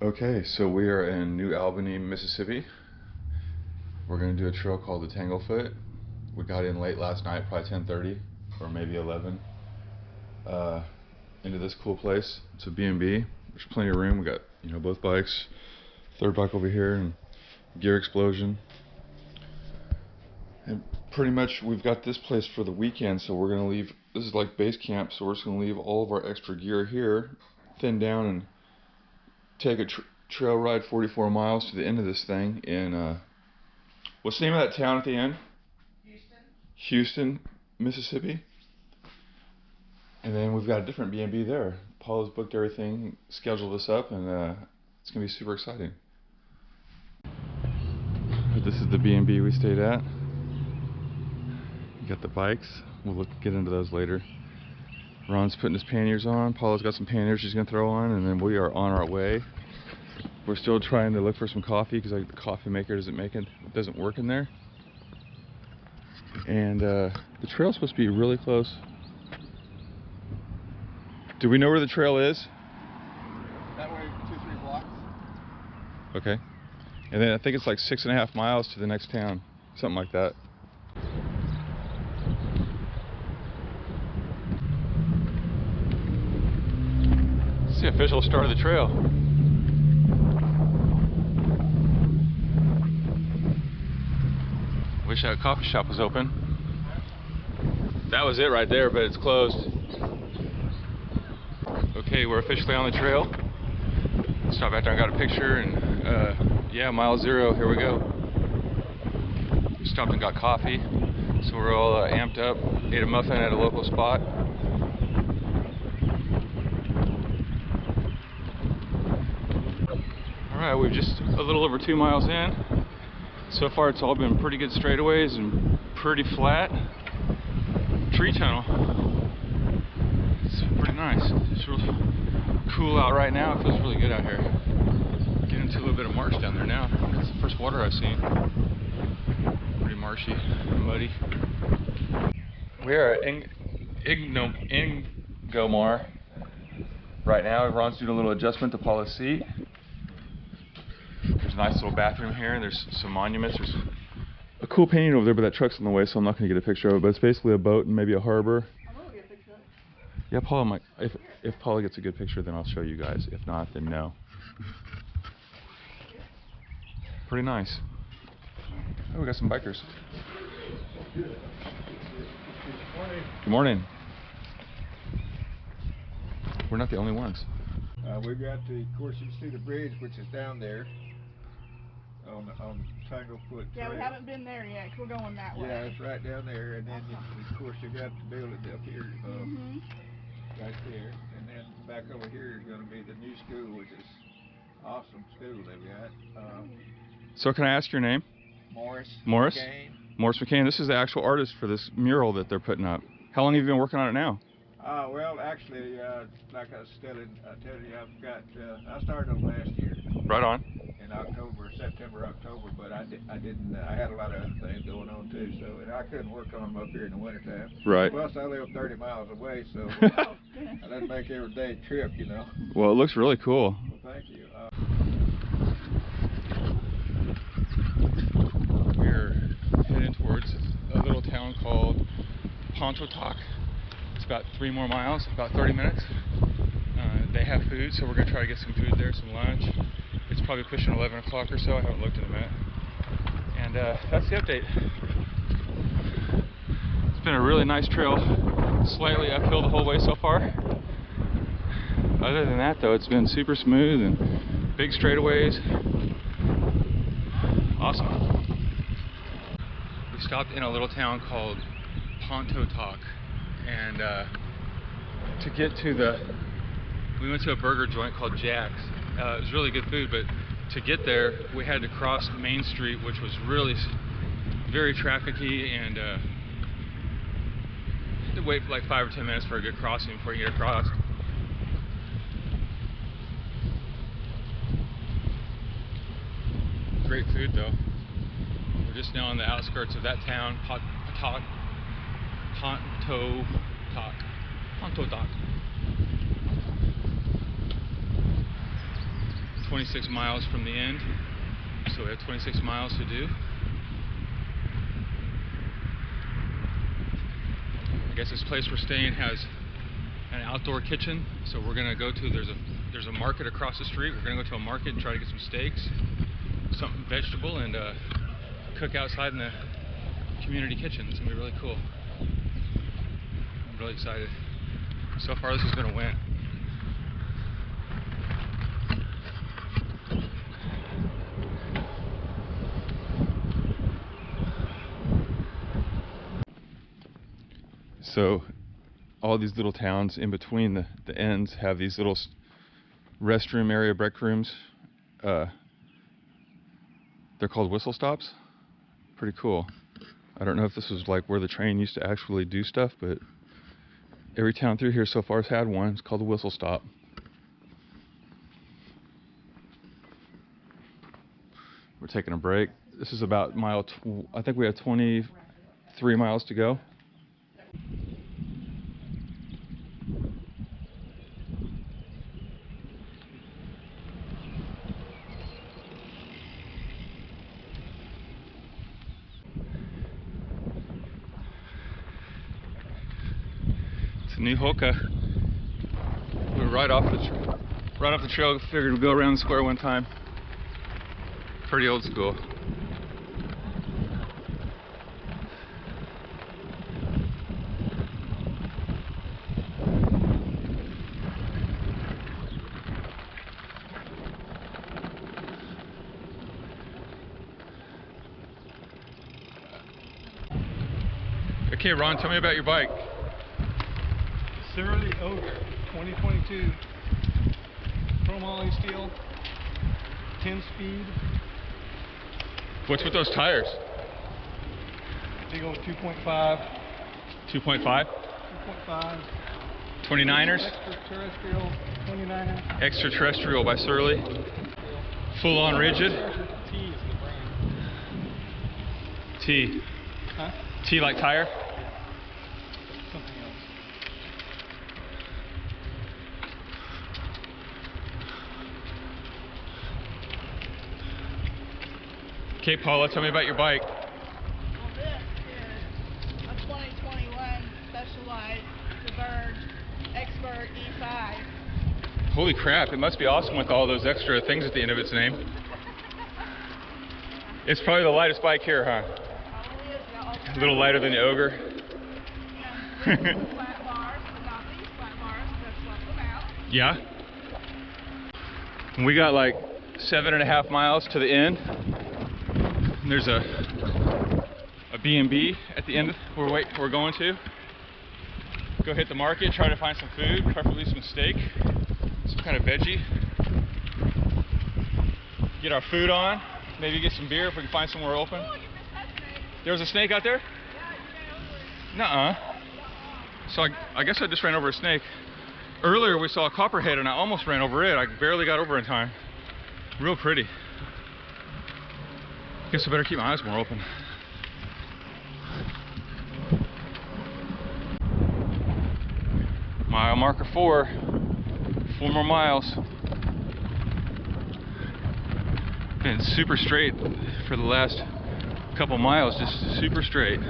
Okay, so we are in New Albany, Mississippi. We're going to do a trail called the Tanglefoot. We got in late last night, probably 10:30 or maybe 11, into this cool place. It's a B&B. There's plenty of room. We got, both bikes, third bike over here, and gear explosion. And pretty much we've got this place for the weekend, so we're going to leave. This is like base camp, so we're just going to leave all of our extra gear here, thin down, and take a trail ride 44 miles to the end of this thing in what's the name of that town at the end? Houton, Mississippi. And then we've got a different B&B there. Paula's booked everything, scheduled us up, and it's gonna be super exciting. This is the B&B we stayed at. You got the bikes. We'll get into those later. Ron's putting his panniers on. Paula's got some panniers she's gonna throw on, and then we are on our way. We're still trying to look for some coffee because the coffee maker doesn't work in there. And the trail's supposed to be really close. Do we know where the trail is? That way, 2-3 blocks. Okay. And then I think it's like 6.5 miles to the next town, something like that. It's the official start of the trail. Wish that coffee shop was open. That was it right there, but it's closed. Okay, we're officially on the trail. Stopped after I got a picture, and yeah, mile 0, here we go. We stopped and got coffee, so we're all amped up. Ate a muffin at a local spot. Alright, we're just a little over 2 miles in. So far it's all been pretty good straightaways and pretty flat. Tree tunnel. It's pretty nice. It's real cool out right now. It feels really good out here. Getting into a little bit of marsh down there now. It's the first water I've seen. Pretty marshy, muddy. We are at Ingomar right now. Ron's doing a little adjustment to Paula's seat. There's a nice little bathroom here. There's some monuments. There's a cool painting over there, but that truck's in the way, so I'm not going to get a picture of it. But it's basically a boat and maybe a harbor. I'm going to get a picture of it. Yeah, Paula might. If Paula gets a good picture, then I'll show you guys. If not, then no. Pretty nice. Oh, we got some bikers. Good morning. Good morning. We're not the only ones. We've got of course, you see the bridge, which is down there on Tanglefoot. Yeah, Trail. we haven't been there yet, 'cause we're going that way. Yeah, it's right down there, and then of course you got the building up here, right there, and then back over here is going to be the new school, which is awesome school they've got. So can I ask your name? Morris. McCain. Morris McCain. This is the actual artist for this mural that they're putting up. How long have you been working on it now? Well, actually, like I was telling you, I started on last year. Right on. In September, October, but I didn't. I had a lot of other things going on too, so and I couldn't work on them up here in the wintertime. Right. Plus, I live 30 miles away, so I didn't make every day trip, Well, it looks really cool. Well, thank you. We're heading towards a little town called Pontotoc. It's about 3 more miles, about 30 minutes. They have food, so we're going to try to get some food there, some lunch. It's probably pushing 11 o'clock or so. I haven't looked in a minute. And that's the update. It's been a really nice trail, slightly uphill the whole way so far. Other than that, though, it's been super smooth and big straightaways. Awesome. We stopped in a little town called Pontotoc, and to get to we went to a burger joint called Jack's. It was really good food, but to get there we had to cross Main Street, which was really very trafficy, and had to wait for like 5 or 10 minutes for a good crossing before you get across. Great food though. We're just now on the outskirts of that town, Pontotoc. 26 miles from the end, so we have 26 miles to do. I guess this place we're staying has an outdoor kitchen, so we're gonna go to, there's a market across the street. We're gonna go to a market and try to get some steaks, something vegetable, and cook outside in the community kitchen. It's gonna be really cool. I'm really excited. So far this has been a win. So all these little towns in between the ends have these little restroom area, break rooms. They're called whistle stops. Pretty cool. I don't know if this was like where the train used to actually do stuff, but every town through here so far has had one. It's called a whistle stop. We're taking a break. This is about I think we have 23 miles to go. It's a new hoka. We're right off the trail. Figured we'd go around the square one time. Pretty old school. Okay, Ron, tell me about your bike. Surly Ogre 2022 chromoly steel, 10-speed. What's with those tires? Big old 2.5. 2.5? 2.5. 29ers? Extraterrestrial 29er. Extraterrestrial by Surly. Full on rigid. T is the brand. T. Huh? T like tire? Something else. Okay, Paula, tell me about your bike. Well, this is a 2021 Specialized Diverge Expert E5. Holy crap, it must be awesome with all those extra things at the end of its name. It's probably the lightest bike here, huh? Probably is. Got all A little lighter than the Ogre. Yeah, flat bars, but not these flat bars, because I swapped them out. Yeah. And we got like 7.5 miles to the end. And there's a B&B at the end where we're going to. Go hit the market, try to find some food, preferably some steak, some kind of veggie. Get our food on, maybe get some beer if we can find somewhere open. Oh, you missed that snake. There was a snake out there? Yeah, you ran over it. Nuh-uh. So I guess I just ran over a snake. Earlier we saw a copperhead and I almost ran over it. I barely got over in time. Real pretty. Guess I better keep my eyes more open. Mile marker 4. 4 more miles. Been super straight for the last couple miles, just super straight.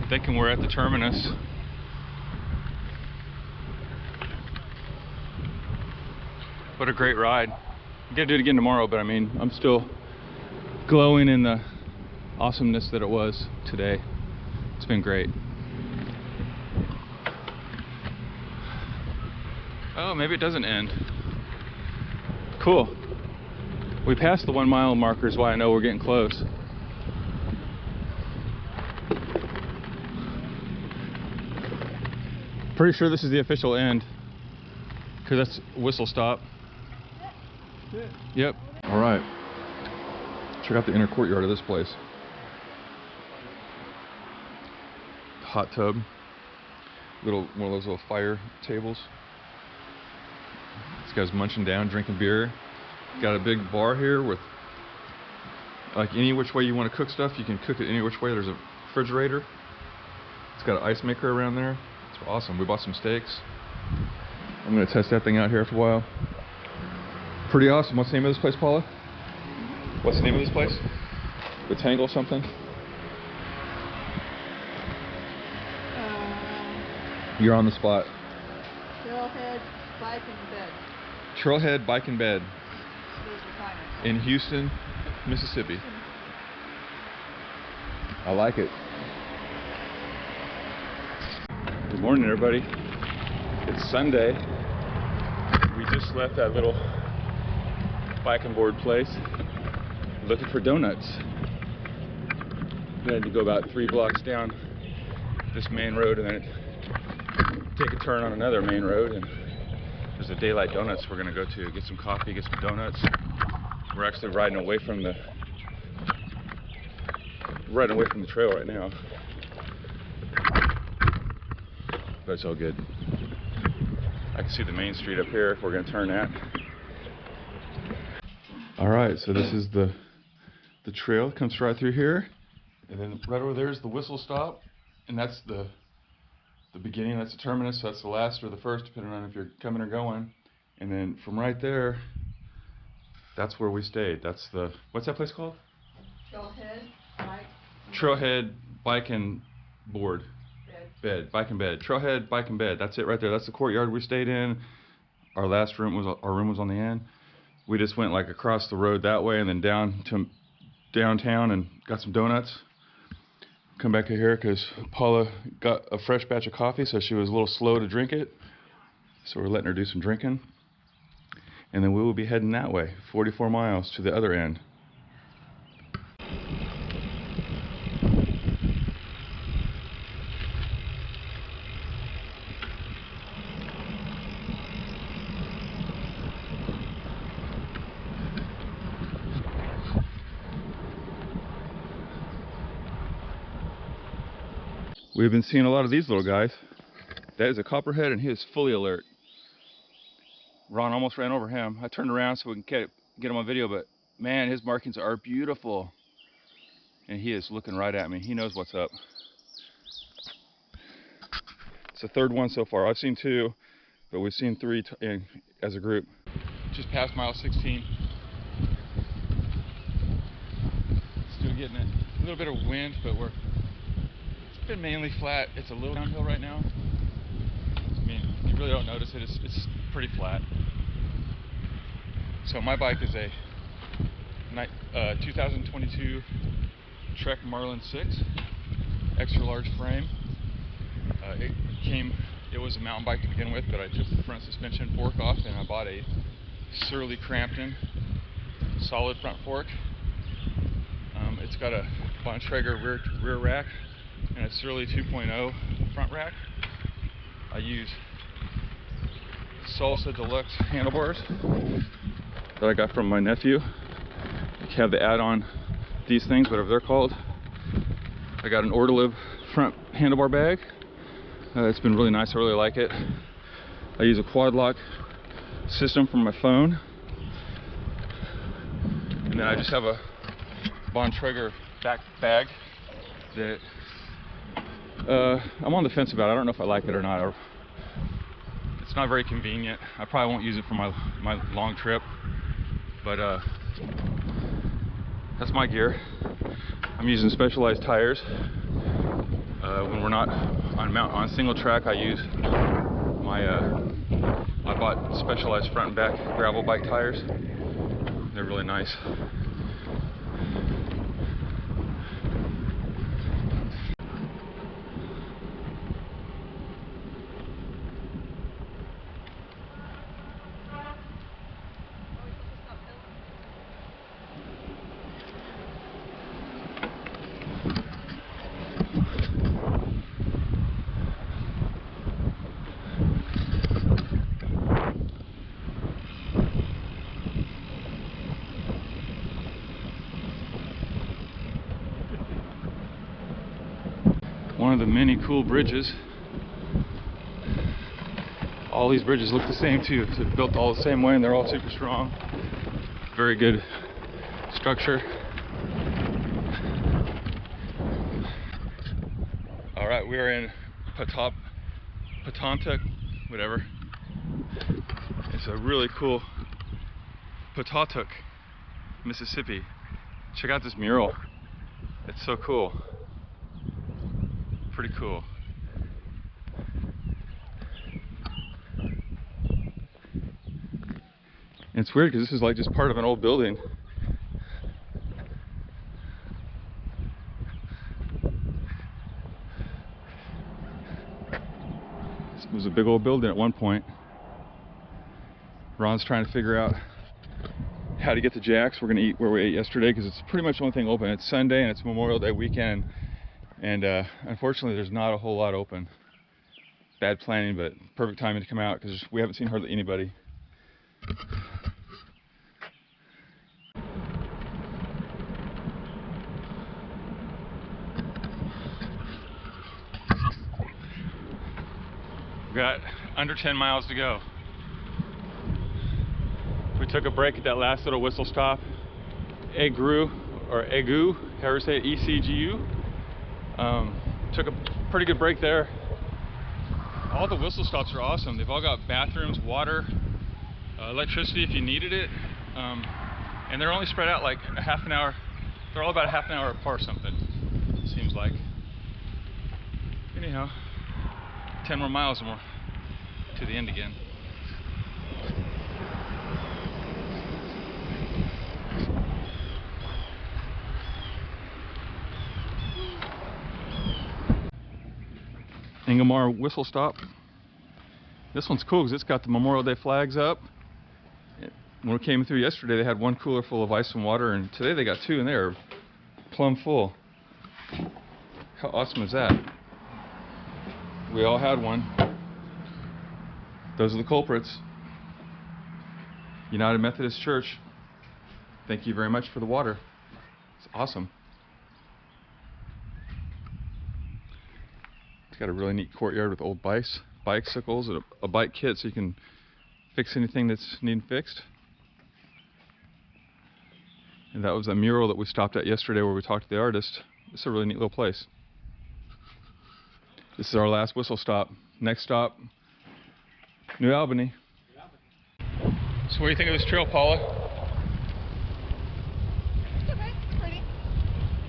Thinking we're at the terminus. What a great ride. I'm gonna do it again tomorrow, but I mean, I'm still glowing in the awesomeness that it was today. It's been great. Oh, maybe it doesn't end. Cool. We passed the 1 mile marker, is why I know we're getting close. Pretty sure this is the official end, because that's whistle stop. Yep. All right. Check out the inner courtyard of this place. Hot tub. One of those little fire tables. This guy's munching down, drinking beer. Got a big bar here with like any which way you want to cook stuff, you can cook it any which way. There's a refrigerator. It's got an ice maker around there. It's awesome. We bought some steaks. I'm gonna test that thing out here for a while. Pretty awesome. What's the name of this place, Paula? What's the name of this place? The Tangle something? You're on the spot. Trailhead Bike and Bed. Trailhead Bike and Bed in Houton, Mississippi. I like it. Good morning, everybody. It's Sunday. We just left that little bike and board place looking for donuts. We had to go about 3 blocks down this main road and then take a turn on another main road, and there's a Daylight Donuts we're gonna go to get some coffee, get some donuts. We're actually riding away from the trail right now, but it's all good. I can see the main street up here if we're gonna turn that. All right, so this is the trail. It comes right through here, and then right over there is the whistle stop, and that's the beginning. That's the terminus. So that's the last or the first, depending on if you're coming or going. And then from right there, that's where we stayed. That's the, what's that place called? Trailhead Bike and Board. Bed. Bike and Bed. Trailhead Bike and Bed. That's it right there. That's the courtyard we stayed in. Our room was on the end. We just went like across the road that way and then down to downtown and got some donuts. Come back to here because Paula got a fresh batch of coffee, so she was a little slow to drink it. So we're letting her do some drinking. And then we will be heading that way, 44 miles to the other end. We've been seeing a lot of these little guys. That is a copperhead, and he is fully alert. Ron almost ran over him. I turned around so we can get him on video, but man, his markings are beautiful. And he is looking right at me. He knows what's up. It's the third one so far. I've seen 2, but we've seen 3 as a group. Just past mile 16. Still getting a little bit of wind, but it's been mainly flat. It's a little downhill right now. I mean, you really don't notice it. It's pretty flat. So my bike is a 2022 Trek Marlin 6, extra large frame. It was a mountain bike to begin with, but I took the front suspension fork off and I bought a Surly Crampton solid front fork. It's got a Bontrager rear rack and a Surly 2.0 front rack. I use Salsa Deluxe handlebars that I got from my nephew. I have the add-on these things, whatever they're called. I got an Ortolib front handlebar bag. It's been really nice. I really like it. I use a quad lock system from my phone, and then I just have a Bontrager back bag that I'm on the fence about. I don't know if I like it or not. It's not very convenient. I probably won't use it for my long trip, but that's my gear. I'm using Specialized tires. When we're not on single track, I use I bought Specialized front and back gravel bike tires. They're really nice. One of the many cool bridges. All these bridges look the same too. They're built all the same way and they're all super strong. Very good structure. All right, we are in Pawtucket, whatever. It's a really cool Pawtucket, Mississippi. Check out this mural. It's so cool. Pretty cool. And it's weird because this is like just part of an old building. This was a big old building at one point. Ron's trying to figure out how to get to Jack's. We're going to eat where we ate yesterday because it's pretty much the only thing open. It's Sunday and it's Memorial Day weekend. And unfortunately, there's not a whole lot open. Bad planning, but perfect timing to come out because we haven't seen hardly anybody. We've got under 10 miles to go. We took a break at that last little whistle stop. Egu, however you say it, E-C-G-U. Took a pretty good break there. All the whistle stops are awesome. They've all got bathrooms, water, electricity if you needed it. And they're only spread out like a half an hour. They're all about a half an hour apart or something, it seems like. Anyhow, 10 more miles and we're to the end again. Ingomar whistle stop. This one's cool because it's got the Memorial Day flags up. When we came through yesterday, they had one cooler full of ice and water, and today they got two, and they're plumb full. How awesome is that? We all had one. Those are the culprits. United Methodist Church, thank you very much for the water. It's awesome. It's got a really neat courtyard with old bicycles, and a bike kit so you can fix anything that's needing fixed. And that was a mural that we stopped at yesterday where we talked to the artist. It's a really neat little place. This is our last whistle stop. Next stop, New Albany. So what do you think of this trail, Paula? It's okay, it's pretty.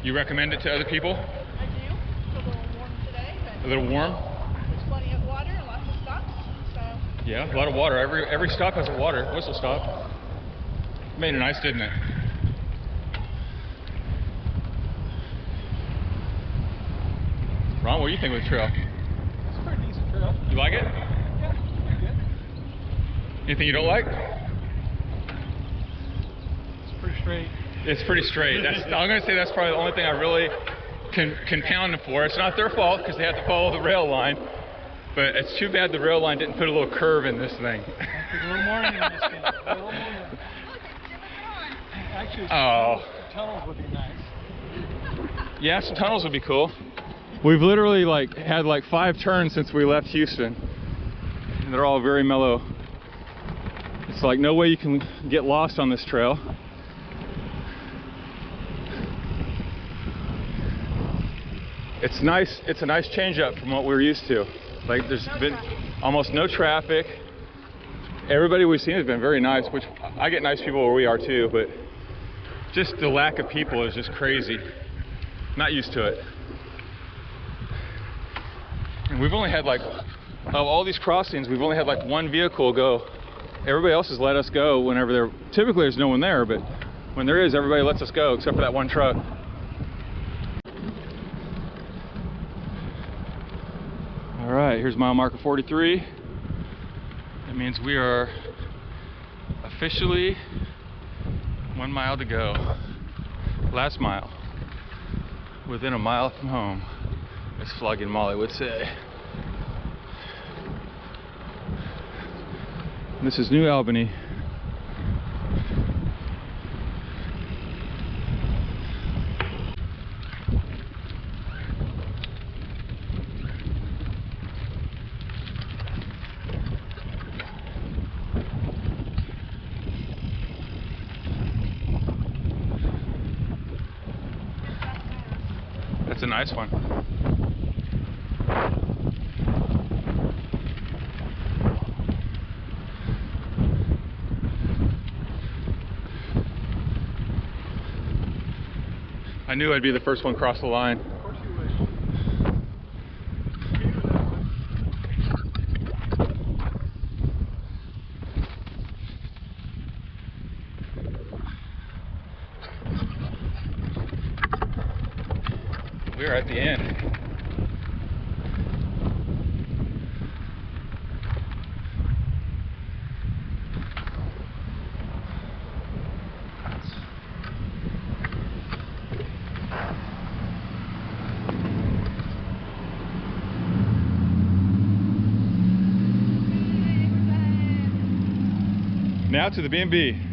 You recommend it to other people? I do. It's a little warm today, but A little warm? there's plenty of water and lots of stops. So Yeah, a lot of water. Every stop has a whistle stop. Made it nice, didn't it? Ron, what do you think of the trail? It's a pretty decent trail. You like it? Yeah, pretty good. Anything you don't like? It's pretty straight. It's pretty straight. I'm going to say that's probably the only thing I really can pound them for. It's not their fault because they have to follow the rail line. But it's too bad the rail line didn't put a little curve in this thing. A little more in this thing. A little more. Actually, Oh. tunnels would be nice. Yeah, some tunnels would be cool. We've literally had 5 turns since we left Houston. And they're all very mellow. It's like no way you can get lost on this trail. It's nice. It's a nice change up from what we're used to. Like there's been almost no traffic. Everybody we've seen has been very nice, which I get nice people where we are too, but just the lack of people is just crazy. Not used to it. And we've only had of all these crossings, we've only had one vehicle go. Everybody else has let us go whenever they're, typically there's no one there, but when there is, everybody lets us go except for that one truck. All right, here's mile marker 43. That means we are officially 1 mile to go. Last mile. Within a mile from home, as Flogging Molly would say. And this is New Albany. That's a nice one. I knew I'd be the first one across the line. Of course you would. We're at the end. Now to the B&B.